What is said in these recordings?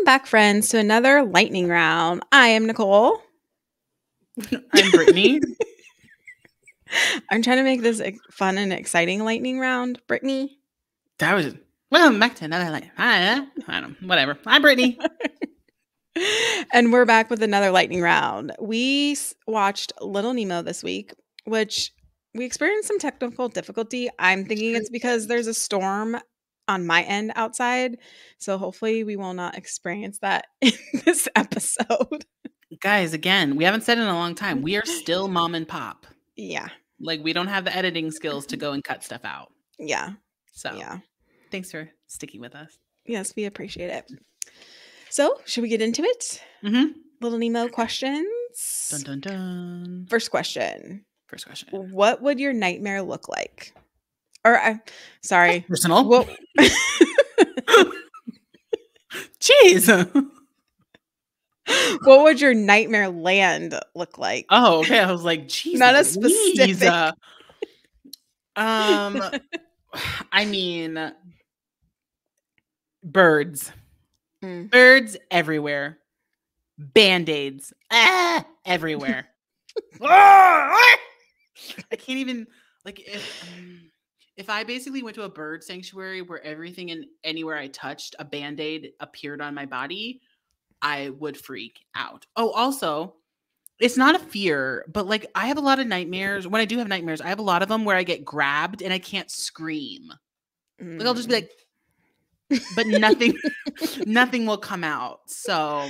back, friends, to another lightning round. I am Nicole. I'm Brittany. I'm trying to make this fun and exciting lightning round. Brittany. That was welcome back to another I don't know, whatever. I'm Brittany. And we're back with another lightning round. We watched Little Nemo this week, which we experienced some technical difficulty. I'm thinking it's because there's a storm on my end outside. So hopefully we will not experience that in this episode. Guys, again, we haven't said it in a long time. We are still mom and pop. Yeah. Like, we don't have the editing skills to go and cut stuff out. Yeah. So, yeah. Thanks for sticking with us. Yes, we appreciate it. So, should we get into it? Mm-hmm. Little Nemo questions. Dun, dun, dun. First question. What would your nightmare look like? Or, sorry. Personal. What? Jeez. What would your nightmare land look like? Oh, okay. I was like, geez. Not as specific. I mean, birds. Birds everywhere. Band-Aids. Everywhere. I can't even, like, if I basically went to a bird sanctuary where everything and anywhere I touched, a Band-Aid appeared on my body, I would freak out. Oh, also, it's not a fear, but like I have a lot of nightmares. When I do have nightmares, I have a lot of them where I get grabbed and I can't scream. Like I'll just be like, but nothing will come out. So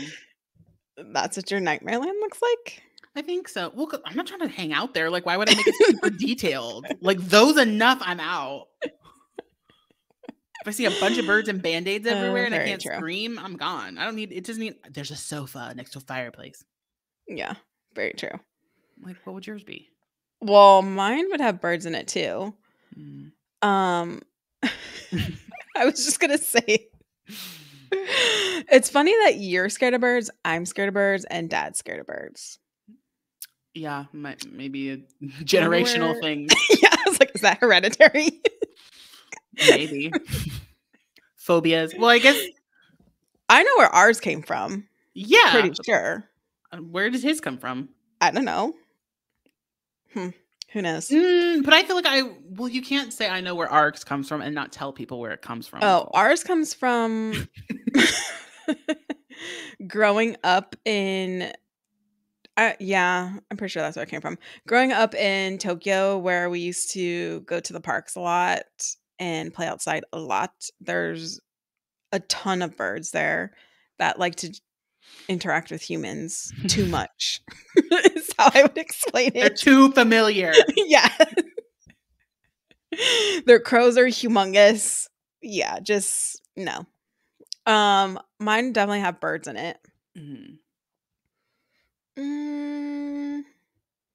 that's what your nightmare land looks like? I think so. Well, I'm not trying to hang out there. Like, why would I make it super detailed? Like, those enough, I'm out. If I see a bunch of birds and Band-Aids everywhere and I can't scream, I'm gone. I don't need, it doesn't mean there's a sofa next to a fireplace. Yeah, very true. Like, what would yours be? Well, mine would have birds in it too. I was just going to say, it's funny that you're scared of birds, I'm scared of birds, and Dad's scared of birds. Yeah, maybe a generational thing. Yeah, I was like, is that hereditary? Maybe. Phobias. Well, I guess I know where ours came from. Yeah. Pretty sure. Where does his come from? I don't know. Who knows? But I feel like you can't say I know where ours comes from and not tell people where it comes from. Oh, ours comes from growing up in I'm pretty sure that's where it came from. Growing up in Tokyo, where we used to go to the parks a lot and play outside a lot, there's a ton of birds there that like to interact with humans too much. Is how I would explain it. They're too familiar. Yeah. Their crows are humongous. Yeah, just no. Mine definitely have birds in it.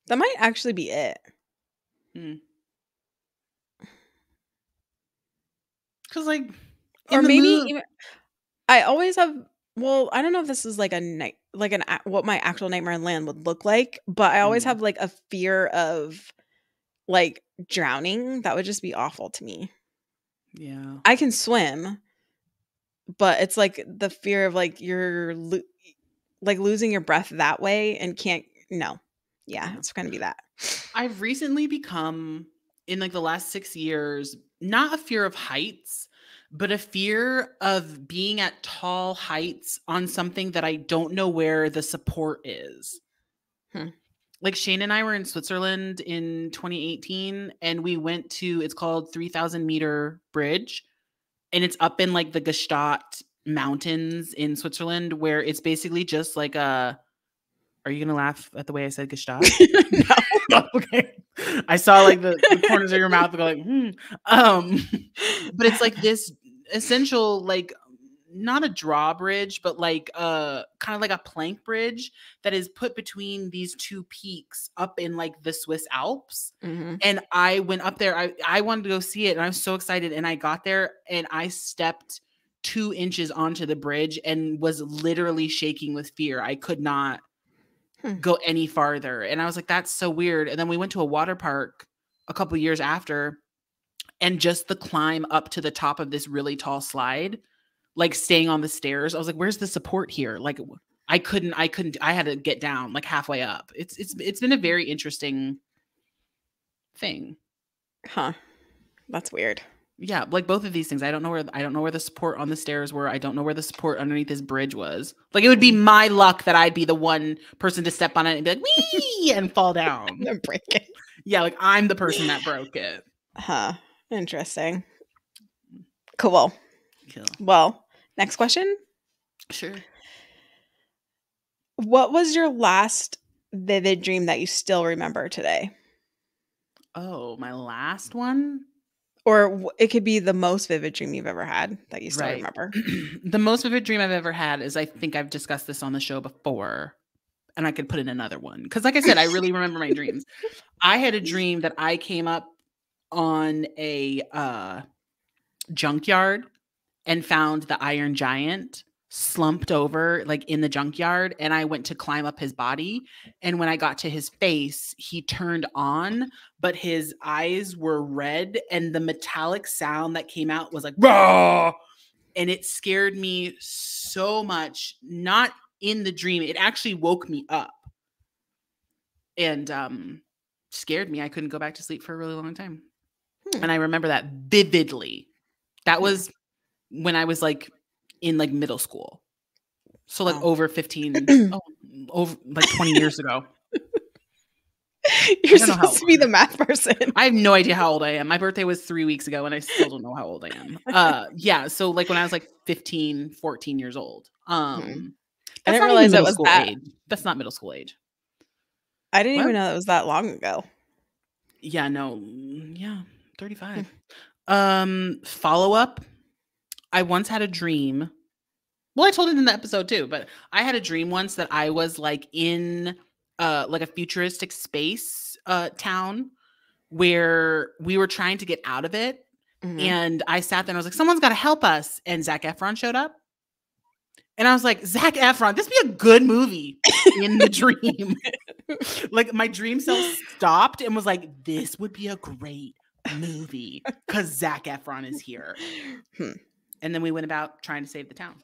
That might actually be it. Because like, or maybe even, I always have. Well, I don't know if this is like what my actual nightmare land would look like, but I always have like a fear of like drowning. That would just be awful to me. Yeah, I can swim, but it's like the fear of like you're like losing your breath that way and can't. No, yeah, it's gonna be that. I've recently become, in like the last 6 years, not a fear of heights, but a fear of being at tall heights on something that I don't know where the support is. Like Shane and I were in Switzerland in 2018 and we went to, it's called 3,000 meter bridge. And it's up in like the Gstaad mountains in Switzerland, where it's basically just like are you going to laugh at the way I said Gstaad? No. Okay. I saw like the corners of your mouth go like, but it's like this essential, like not a drawbridge, but like kind of like a plank bridge that is put between these two peaks up in like the Swiss Alps. And I went up there. I wanted to go see it and I was so excited. And I got there and I stepped 2 inches onto the bridge and was literally shaking with fear. I could not go any farther. And I was like, that's so weird. And then we went to a water park a couple years after, and just the climb up to the top of this really tall slide like staying on the stairs. I was like, where's the support here? Like I had to get down like halfway up. It's been a very interesting thing. Huh. That's weird. Yeah, like both of these things. I don't know where the support on the stairs were. I don't know where the support underneath this bridge was. Like it would be my luck that I'd be the one person to step on it and be like, wee, and fall down. And break it. Yeah, like I'm the person that broke it. Huh. Interesting. Cool. Cool. Well, next question. Sure. What was your last vivid dream that you still remember today? Oh, my last one? Or it could be the most vivid dream you've ever had that you still Right. remember. The most vivid dream I've ever had is, I think I've discussed this on the show before, and I could put in another one. Because like I said, I really remember my dreams. I had a dream that I came up on a junkyard and found the Iron Giant slumped over like in the junkyard, and I went to climb up his body, and when I got to his face, he turned on, but his eyes were red, and the metallic sound that came out was like raw, and it scared me so much. Not in the dream, it actually woke me up and scared me. I couldn't go back to sleep for a really long time. And I remember that vividly. That was when I was like in like middle school. So like over 15, over like 20 years ago. You're supposed to be the math person. I have no idea how old I am. My birthday was 3 weeks ago and I still don't know how old I am. Yeah. So like when I was like 15, 14 years old. I didn't realize that was that. Age. That's not middle school age. I didn't even know that was that long ago. Yeah, no. Yeah. 35. Follow up. I once had a dream. Well, I told it in the episode too, but I had a dream once that I was like in like a futuristic space town where we were trying to get out of it. And I sat there and I was like, someone's got to help us. And Zac Efron showed up. And I was like, Zac Efron, this would be a good movie in the dream. Like my dream self stopped and was like, this would be a great movie because Zac Efron is here. And then we went about trying to save the town.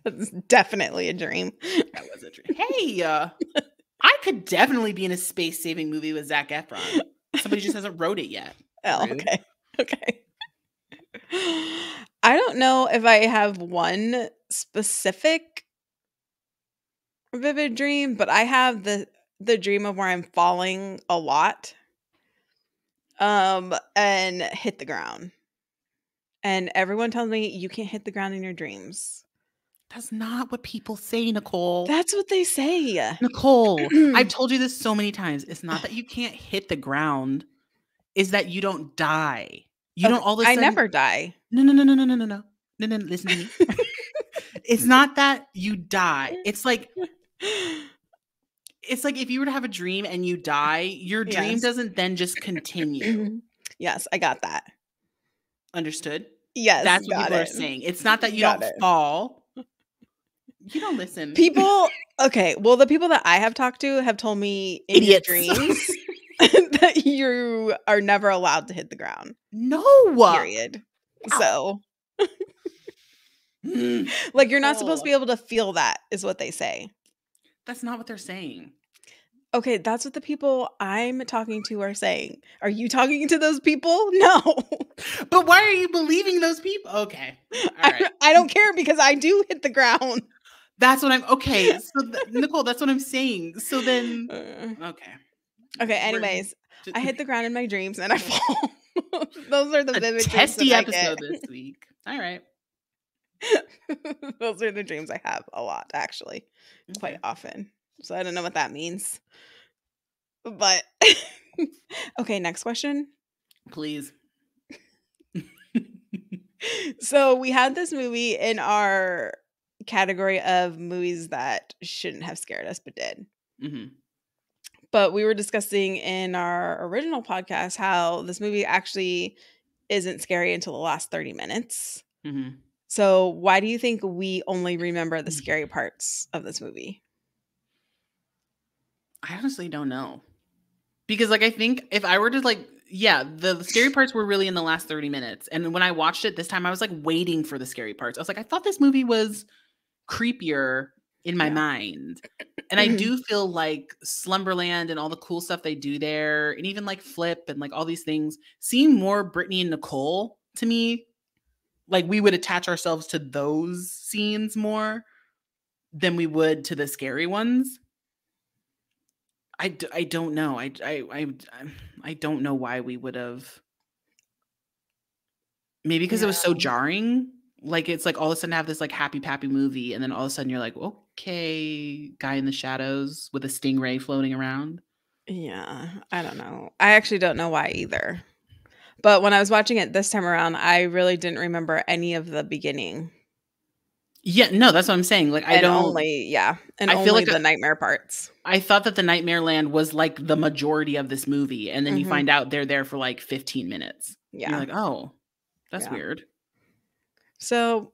That's definitely a dream. That was a dream. Hey, I could definitely be in a space-saving movie with Zac Efron. Somebody just hasn't wrote it yet. Oh, rude. Okay. I don't know if I have one specific vivid dream, but I have the dream of where I'm falling a lot and hit the ground. And everyone tells me you can't hit the ground in your dreams. That's not what people say, Nicole. That's what they say. Nicole, I've told you this so many times. It's not that you can't hit the ground. It's that you don't die. You don't all of a sudden. I never die. No. Listen to me. It's not that you die. It's like if you were to have a dream and you die, your dream doesn't then just continue. Yes, I got that. Understood? Yes, that's what people are saying. It's not that you don't fall. You don't listen. People, okay. Well, the people that I have talked to have told me in your dreams that you are never allowed to hit the ground. No. Period. So, like, you're not supposed to be able to feel that, is what they say. That's not what they're saying. Okay, that's what the people I'm talking to are saying. Are you talking to those people? No. But why are you believing those people? Okay. All right. I don't care because I do hit the ground. That's what I'm okay. So Nicole, that's what I'm saying. So then okay. Okay, anyways, I hit the ground in my dreams and I fall. Those are the vivid testy episode this week. All right. Those are the dreams I have a lot, actually. Quite often. So I don't know what that means. But okay, next question. Please. So we had this movie in our category of movies that shouldn't have scared us but did. But we were discussing in our original podcast how this movie actually isn't scary until the last 30 minutes. So why do you think we only remember the scary parts of this movie? I honestly don't know. Because like I think if I were to like Yeah, the scary parts were really in the last 30 minutes. And when I watched it this time, I was like waiting for the scary parts. I was like, I thought this movie was creepier in my Yeah. mind. And I do feel like Slumberland and all the cool stuff they do there, and even like Flip and like all these things seem more Britney and Nicole to me. Like we would attach ourselves to those scenes more than we would to the scary ones. I don't know. I don't know why we would have. Maybe because it Yeah. was so jarring. Like it's like all of a sudden have this like happy pappy movie, and then all of a sudden you're like, okay, guy in the shadows with a stingray floating around. Yeah. I don't know. I actually don't know why either. But when I was watching it this time around, I really didn't remember any of the beginning. Yeah, no, that's what I'm saying. Like I And don't. I feel only like the nightmare parts. I thought that the Nightmare Land was like the majority of this movie, and then you Mhm. find out they're there for like 15 minutes. And you're Yeah. like, oh, that's Yeah. weird. So,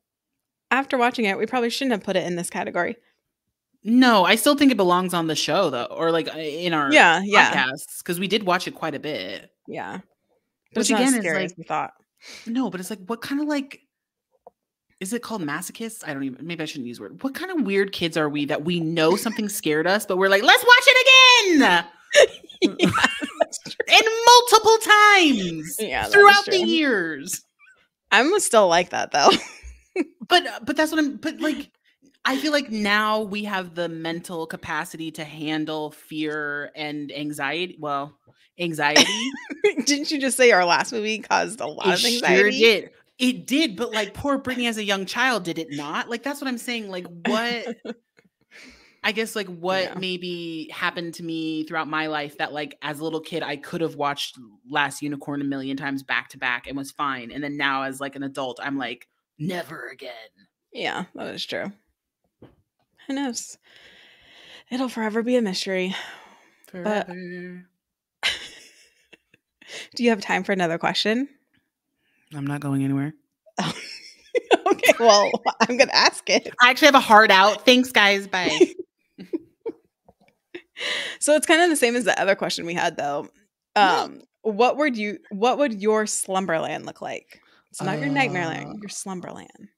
after watching it, we probably shouldn't have put it in this category. No, I still think it belongs on the show though, or like in our Yeah, yeah, podcasts because we did watch it quite a bit. yeah. But it's Which not as again is scary as like we thought. no, but it's like what kind of like is it called masochists? I don't even maybe I shouldn't use the word. What kind of weird kids are we that we know something scared us, but we're like, let's watch it again Yeah, that's true. and multiple times Yeah, that is throughout the true. years. I'm still like that, though. But that's what I'm but like I feel like now we have the mental capacity to handle fear and anxiety. Well, anxiety. Didn't you just say our last movie caused a lot It of sure anxiety? did. It did, but like poor Britney as a young child, did it not? Like that's what I'm saying. Like what I guess like what Yeah. maybe happened to me throughout my life that like as a little kid I could have watched Last Unicorn a million times back to back and was fine. And then now as like an adult, I'm like, never again. Yeah, that is true. Who knows? It'll forever be a mystery. But Forever. do you have time for another question? I'm not going anywhere. Oh. Okay, well, I'm gonna ask it. I actually have a heart out. Thanks, guys. Bye. So it's kind of the same as the other question we had, though. What would your Slumberland look like? It's not your Nightmare Uh, Land, your Slumberland.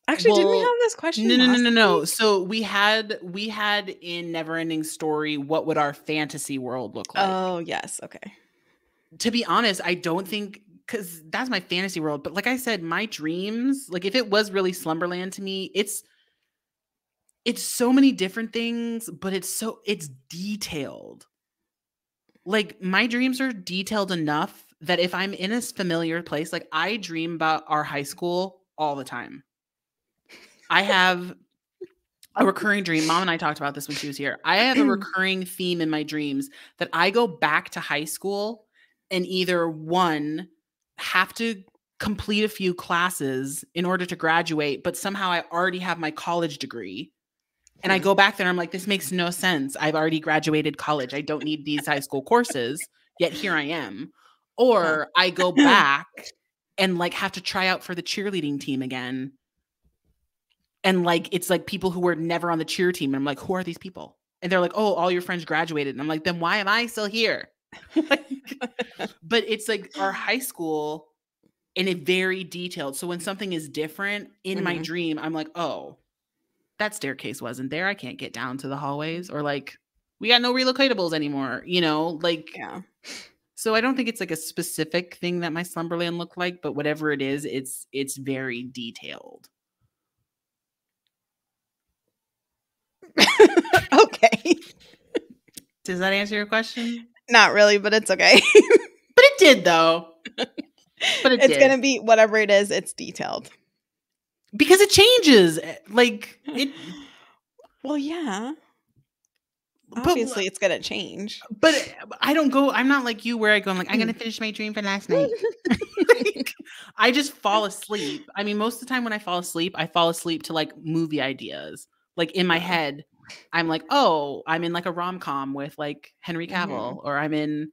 Actually, didn't we have well, this no, question no, no, last no, no. week? So we had in Neverending Story, what would our fantasy world look like? Oh, yes. Okay. To be honest, I don't think because that's my fantasy world. But like I said, my dreams, like if it was really Slumberland to me, it's so many different things, but it's detailed. Like my dreams are detailed enough that if I'm in a familiar place, like I dream about our high school all the time. I have a recurring dream. Mom and I talked about this when she was here. I have a recurring theme in my dreams that I go back to high school and either one have to complete a few classes in order to graduate, but somehow I already have my college degree. And I go back there and I'm like, this makes no sense. I've already graduated college. I don't need these high school courses, yet here I am. Huh. Or I go back and like have to try out for the cheerleading team again. And like it's like people who were never on the cheer team. And I'm like, who are these people? And they're like, oh, all your friends graduated. And I'm like, then why am I still here? Like, but it's like our high school and it very detailed. So when something is different in my Mhm. dream, I'm like, oh, that staircase wasn't there. I can't get down to the hallways. Or like, we got no relocatables anymore, like Yeah. so I don't think it's like a specific thing that my Slumberland looked like, but whatever it is, it's very detailed. Okay. Does that answer your question? Not really, but it's okay. But it did though. But it It's did. gonna be whatever it is, it's detailed. Because it changes. Like it Well, yeah. but Obviously, it's gonna change. but I'm not like you where I'm like, I'm gonna finish my dream for last night. Like, I just fall asleep. I mean, most of the time when I fall asleep to like movie ideas. Like in my head, I'm like, oh, I'm in like a rom-com with like Henry Mhm. Cavill, or I'm in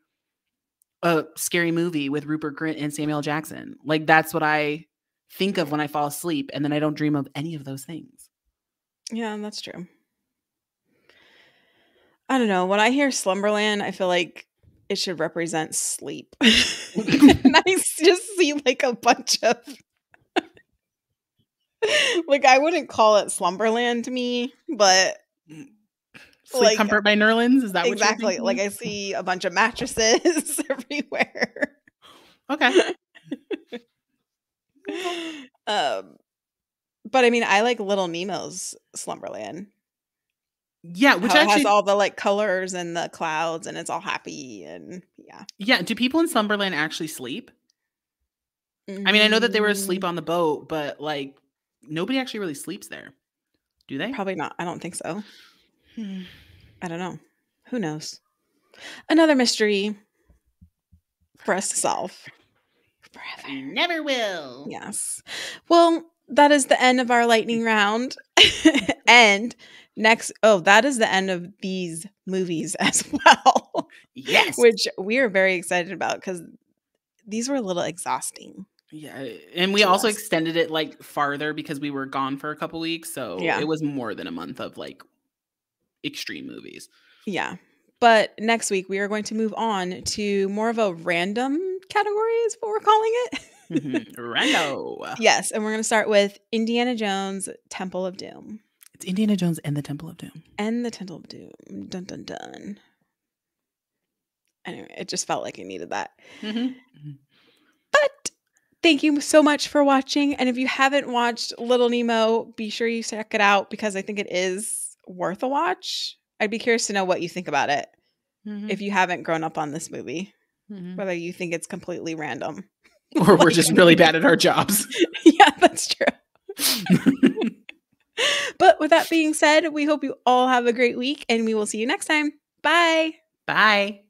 a scary movie with Rupert Grint and Samuel Jackson. Like that's what I think of when I fall asleep, and then I don't dream of any of those things. Yeah, that's true. I don't know. When I hear Slumberland, I feel like it should represent sleep. And I just see like a bunch of like, I wouldn't call it Slumberland to me, but Sleep like Comfort by Nerlens, is that what you're exactly, like thinking? I see a bunch of mattresses everywhere. Okay. Okay. Um, but I mean, I like Little Nemo's Slumberland. Yeah, which How it has actually all the like colors and the clouds and it's all happy and yeah. yeah, do people in Slumberland actually sleep? I mean, I know that they were asleep Mm, on the boat, but, like, nobody actually really sleeps there, do they? probably not. I don't think so. Hmm. I don't know. Who knows? Another mystery for us to solve forever. Never will. Yes. Well, that is the end of our lightning round. And next, oh, that is the end of these movies as well, Yes. which we are very excited about because these were a little exhausting Yeah, and we to also us. extended it, like, farther because we were gone for a couple weeks, so Yeah. it was more than a month of, like, extreme movies. Yeah. But next week, we are going to move on to more of a random category, is what we're calling it. Mhm. Rando. Yes. And we're going to start with Indiana Jones, Temple of Doom. It's Indiana Jones and the Temple of Doom. And the Temple of Doom. Dun dun dun. Anyway, it just felt like I needed that. Mhm. But thank you so much for watching. And if you haven't watched Little Nemo, be sure you check it out because I think it is worth a watch. I'd be curious to know what you think about it if Mhm. you haven't grown up on this movie, Mhm. whether you think it's completely random. Or we're Like just really me. bad at our jobs. Yeah, that's true. But with that being said, we hope you all have a great week and we will see you next time. Bye. Bye.